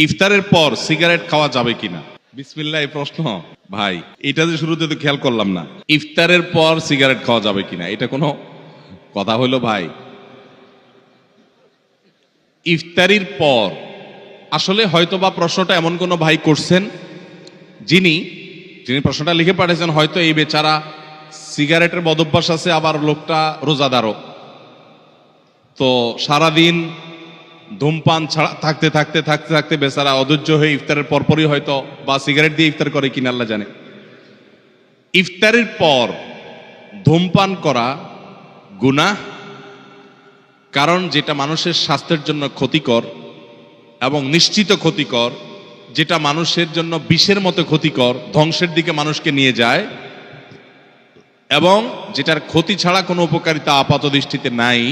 ইফতারের পর সিগারেট খাওয়া যাবে কিনা? বিসমিল্লাহ, এই প্রশ্ন ভাই, এটা যে শুরুতে তো খেয়াল করলাম না। ইফতারের পর সিগারেট খাওয়া যাবে কিনা, এটা কোনো কথা হলো ভাই? ইফতারির পর আসলে হয়তোবা প্রশ্নটা এমন কোনো ভাই করছেন যিনি প্রশ্নটা লিখে পাঠিয়েছেন, হয়তো এই বেচারা সিগারেটের বদভ্যাস আছে, আবার লোকটা রোজাদারও, তো সারাদিন ধূমপান ছাড়া থাকতে থাকতে থাকতে থাকতে বেচারা অধৈর্য হয়ে ইফতারের পরপরই হয়তো বা সিগারেট দিয়ে ইফতার করে কিনা আল্লাহ জানে। ইফতারের পর ধূমপান করা গুনাহ, কারণ যেটা মানুষের স্বাস্থ্যের জন্য ক্ষতিকর এবং নিশ্চিত ক্ষতিকর, যেটা মানুষের জন্য বিষের মতো ক্ষতিকর, ধ্বংসের দিকে মানুষকে নিয়ে যায়, এবং যেটার ক্ষতি ছাড়া কোনো উপকারিতা আপাত দৃষ্টিতে নাই,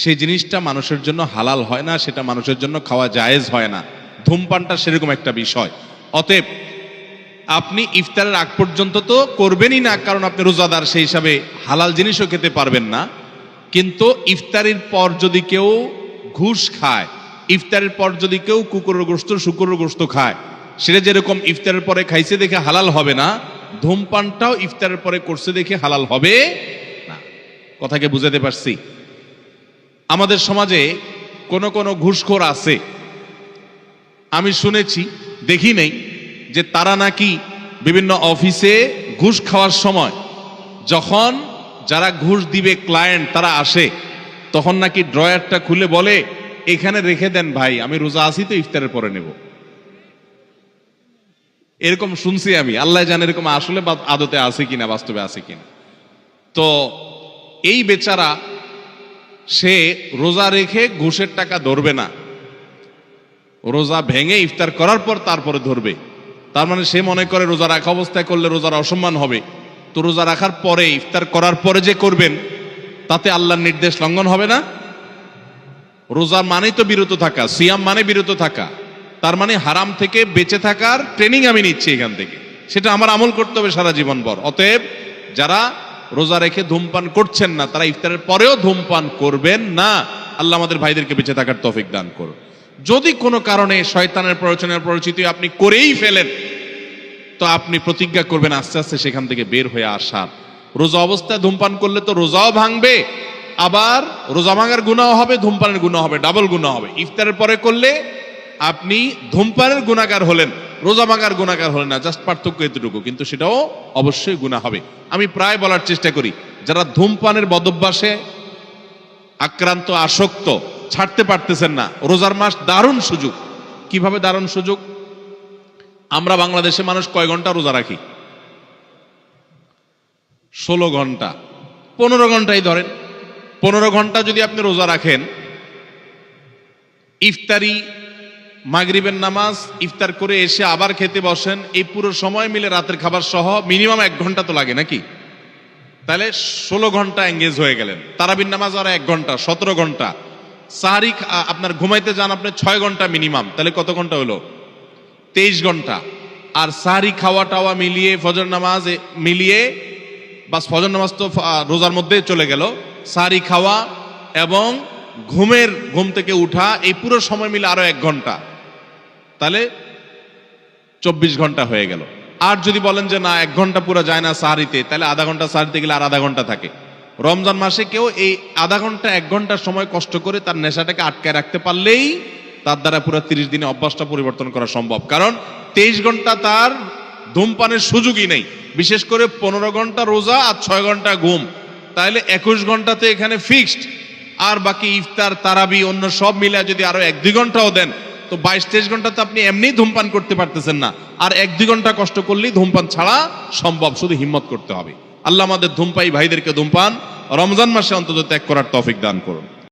সেই জিনিসটা মানুষের জন্য হালাল হয় না, সেটা মানুষের জন্য খাওয়া জায়েজ হয় না। ধূমপানটা সেরকম একটা বিষয়। অতএব আপনি ইফতারের আগ পর্যন্ত তো করবেনই না, কারণ আপনি রোজাদার, সেই হিসাবে হালাল জিনিসও খেতে পারবেন না। কিন্তু ইফতারির পর যদি কেউ ঘুষ খায়, ইফতারের পর যদি কেউ কুকুরের গোশত শুকুরের গোশত খায়, সেটা যেরকম ইফতারের পরে খাইছে দেখে হালাল হবে না, ধূমপানটাও ইফতারের পরে করছে দেখে হালাল হবে না। কথাকে বুঝাতে পারছি? আমাদের সমাজে কোন কোন ঘুষখোর আছে, আমি শুনেছি, দেখি নেই, যে তারা নাকি বিভিন্ন অফিসে ঘুষ খাওয়ার সময় যখন যারা ঘুষ দিবে ক্লায়েন্ট তারা আসে, তখন নাকি ড্রয়ারটা খুলে বলে, এখানে রেখে দেন ভাই, আমি রোজা আছি তো ইফতারের পরে নেব। এরকম শুনছি আমি, আল্লাহ জানে এরকম আসলে আদতে আছে কিনা, বাস্তবে আছে কিনা। তো এই বেচারা সে রোজা রেখে ঘুষের টাকা ধরবে না, রোজা ভেঙে ইফতার করার পর তারপরে ধরবে। তার মানে সে মনে করে রোজা রাখা অবস্থায় করলে রোজার অসম্মান হবে, তো রোজা রাখার পরে ইফতার করার পরে যে করবেন তাতে আল্লাহর নির্দেশ লঙ্ঘন হবে না? রোজার মানেই তো বিরত থাকা, সিয়াম মানে বিরত থাকা, তার মানে হারাম থেকে বেঁচে থাকার ট্রেনিং আমি নিচ্ছি এখান থেকে, সেটা আমার আমল করতে হবে সারা জীবন ভর। অতএব যারা রোজা রেখে ধূমপান করছেন না, তারা ইফতারের পরেও ধূমপান করবেন না। আল্লাহ আমাদের ভাইদেরকে বেঁচে থাকার তৌফিক দান করুন। যদি কোনো কারণে শয়তানের প্ররোচনার পরিচিতি আপনি করেই ফেলেন, তো আপনি প্রতিজ্ঞা করবেন আস্তে আস্তে সেখান থেকে বের হয়ে আসার। রোজা অবস্থায় ধূমপান করলে তো রোজাও ভাঙবে, আবার রোজা ভাঙার গুনাহ হবে, ধূমপানের গুনাহ হবে, ডাবল গুনাহ হবে। ইফতারের পরে করলে আপনি ধূমপানের গুনাহগার হলেন, রোজা ভাঙার গুনাহগার হলেন না, জাস্ট পার্থক্য এতটুকু, কিন্তু সেটাও অবশ্যই গুনাহ হবে। আমি প্রায় বলার চেষ্টা করি, যারা ধূমপানের বদভ্যাসে আক্রান্ত, আসক্ত, ছাড়তে পারতেছেন না, রোজার মাস দারুণ সুযোগ। কিভাবে দারুণ সুযোগ? আমরা বাংলাদেশে মানুষ কয় ঘন্টা রোজা রাখি? 16 ঘন্টা, 15 ঘন্টাই ধরেন। 15 ঘন্টা যদি আপনি রোজা রাখেন, ইফতারি, মাগরিবের নামাজ, ইফতার করে এসে আবার খেতে বসেন, এই পুরো সময় মিলে রাতের খাবার সহ মিনিমাম 1 ঘন্টা তো লাগে নাকি? তাহলে 16 ঘন্টা এঙ্গেজ হয়ে গেলেন। তারাবির নামাজ আর 1 ঘন্টা, 17 ঘন্টা। সাহারি আপনার ঘুমাইতে যান আপনি 6 ঘন্টা মিনিমাম, তাহলে কত ঘন্টা হলো? 23 ঘন্টা। আর সাহারি খাওয়া টাওয়া মিলিয়ে, ফজর নামাজ মিলিয়ে, বাস ফজর নামাজ তো রোজার মধ্যে চলে গেল, সাহারি খাওয়া এবং ঘুম থেকে উঠা, এই পুরো সময় মিলে আরো 1 ঘন্টা, তাহলে 24 ঘন্টা হয়ে গেল। আর যদি বলেন যে না 1 ঘন্টা পুরো যায় না সাহারিতে, তাহলে আধা ঘন্টা সাহারিতে গেলে আর আধা ঘন্টা থাকে। রমজান মাসে কেউ এই আধা ঘন্টা 1 ঘন্টার সময় কষ্ট করে তার নেশাটাকে আটকায় রাখতে পারলেই তার দ্বারা পুরো 30 দিনে অভ্যাসটা পরিবর্তন করা সম্ভব। কারণ 23 ঘন্টা তার ধূমপানের সুযোগই নেই, বিশেষ করে 15 ঘন্টা রোজা আর 6 ঘন্টা ঘুম, তাহলে 21 ঘন্টাতে এখানে ফিক্সড। আর বাকি ইফতার, তারাবি, অন্য সব মিলে যদি আরো 1-2 ঘন্টাও দেন, তো 22-23 ঘন্টা তো আপনি এমনি ধূমপান করতে পারতেছেন না, আর 1-2 ঘন্টা কষ্ট করলেই ধূমপান ছাড়া সম্ভব, শুধু হিম্মত করতে হবে। আল্লাহ আমাদের ধূমপায়ী ভাইদেরকে ধূমপান রমজান মাসে অন্তত ত্যাগ করার তৌফিক দান করুন।